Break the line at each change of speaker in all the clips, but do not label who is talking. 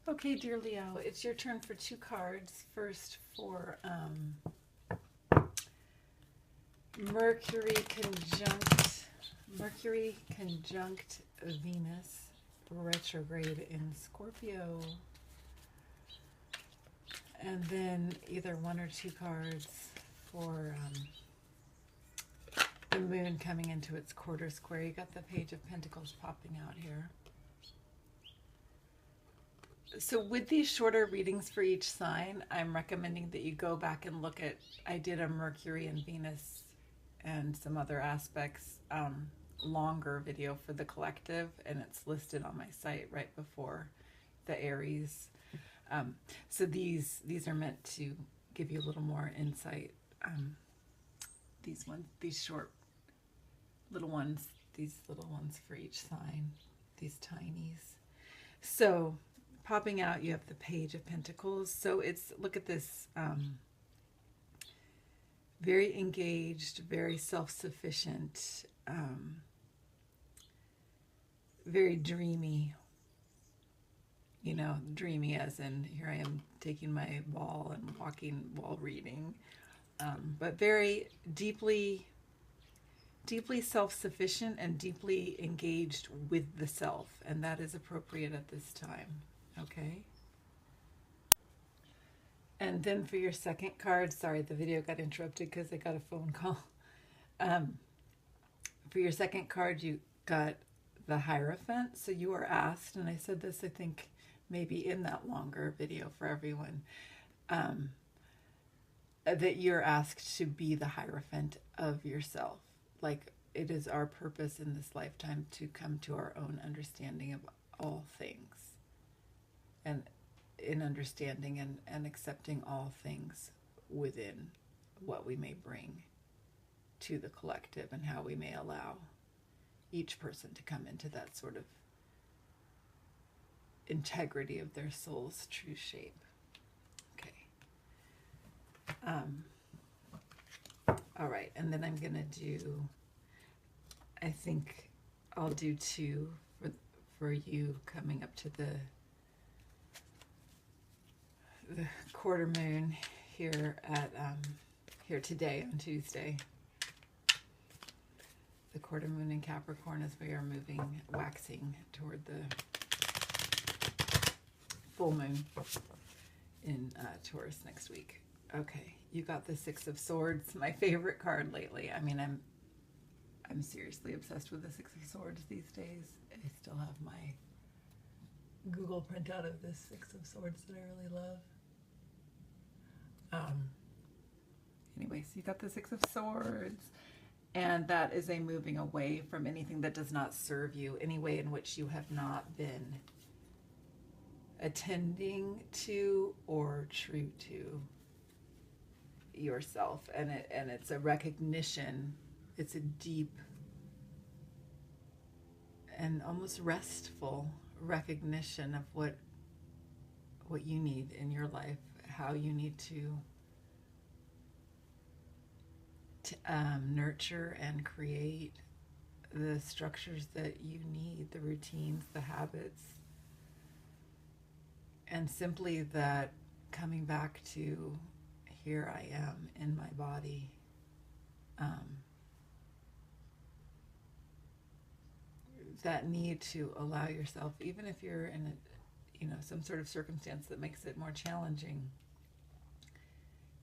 Okay, dear Leo, it's your turn for 2 cards. First for Mercury conjunct Venus retrograde in Scorpio. And then either 1 or 2 cards for the moon coming into its quarter square. You got the Page of Pentacles popping out here. So with these shorter readings for each sign, I'm recommending that you go back and look at, I did a Mercury and Venus and some other aspects longer video for the collective, and it's listed on my site right before the Aries. So these are meant to give you a little more insight. These short little ones, these little ones for each sign, these tinies. So popping out, you have the Page of Pentacles. So it's, look at this, very engaged, very self-sufficient, very dreamy, you know, dreamy as in here I am taking my ball and walking while reading, but very deeply self-sufficient and deeply engaged with the self, and that is appropriate at this time. Okay. And then for your second card, sorry, the video got interrupted because I got a phone call. For your second card, you got the Hierophant. So you are asked, and I said this, I think, maybe in that longer video for everyone, that you're asked to be the Hierophant of yourself. Like, it is our purpose in this lifetime to come to our own understanding of all things. And in understanding and accepting all things within what we may bring to the collective, and how we may allow each person to come into that sort of integrity of their soul's true shape. Okay. All right, and then I'm gonna do, I think I'll do 2 for you coming up to the quarter moon here at here today on Tuesday. The quarter moon in Capricorn as we are waxing toward the full moon in Taurus next week. Okay, you got the 6 of Swords, my favorite card lately. I mean, I'm seriously obsessed with the 6 of Swords these days. I still have my Google printout of this 6 of Swords that I really love. Anyways, you got the 6 of Swords, and that is a moving away from anything that does not serve you, any way in which you have not been attending to or true to yourself. And it's a recognition, it's a deep and almost restful recognition of what you need in your life, how you need to nurture and create the structures that you need, the routines, the habits, and simply that coming back to here I am in my body. That need to allow yourself, even if you're in some sort of circumstance that makes it more challenging,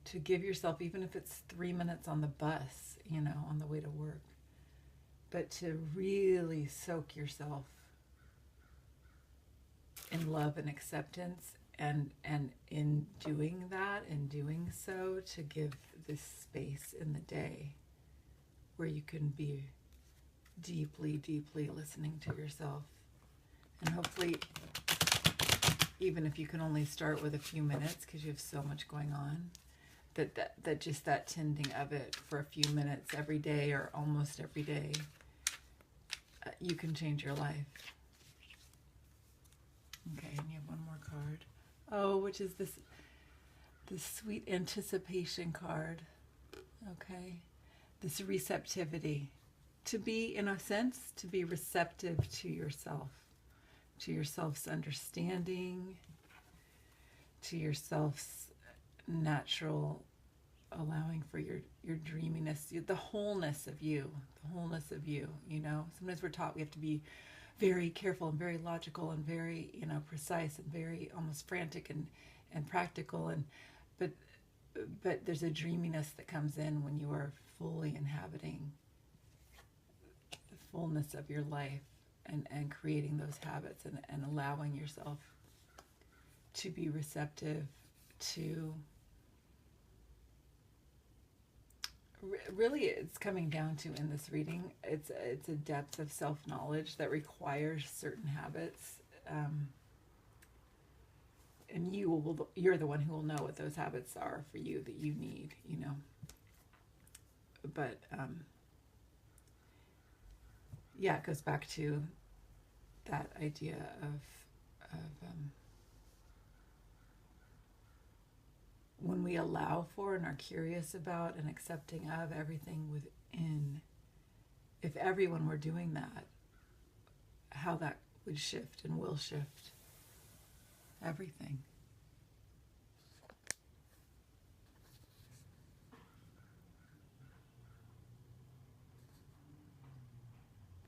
to give yourself, even if it's 3 minutes on the bus, on the way to work, but to really soak yourself in love and acceptance, and in doing that, in doing so, to give this space in the day where you can be deeply, deeply listening to yourself. And hopefully, even if you can only start with a few minutes because you have so much going on, that just that tending of it for a few minutes every day, or almost every day, you can change your life. Okay, and you have one more card. Oh, which is this sweet anticipation card. Okay, this receptivity. To be, in a sense, to be receptive to yourself, to your self's understanding, to yourself's natural allowing for your dreaminess, the wholeness of you, you know. Sometimes we're taught we have to be very careful and very logical and very, you know, precise and very almost frantic and practical, and but there's a dreaminess that comes in when you are fully inhabiting the fullness of your life and creating those habits and allowing yourself to be receptive to really, it's coming down to, in this reading, it's a depth of self-knowledge that requires certain habits, and you're the one who will know what those habits are for you that you need, you know. But yeah, it goes back to that idea of when we allow for and are curious about and accepting of everything within, if everyone were doing that, how that would shift and will shift everything.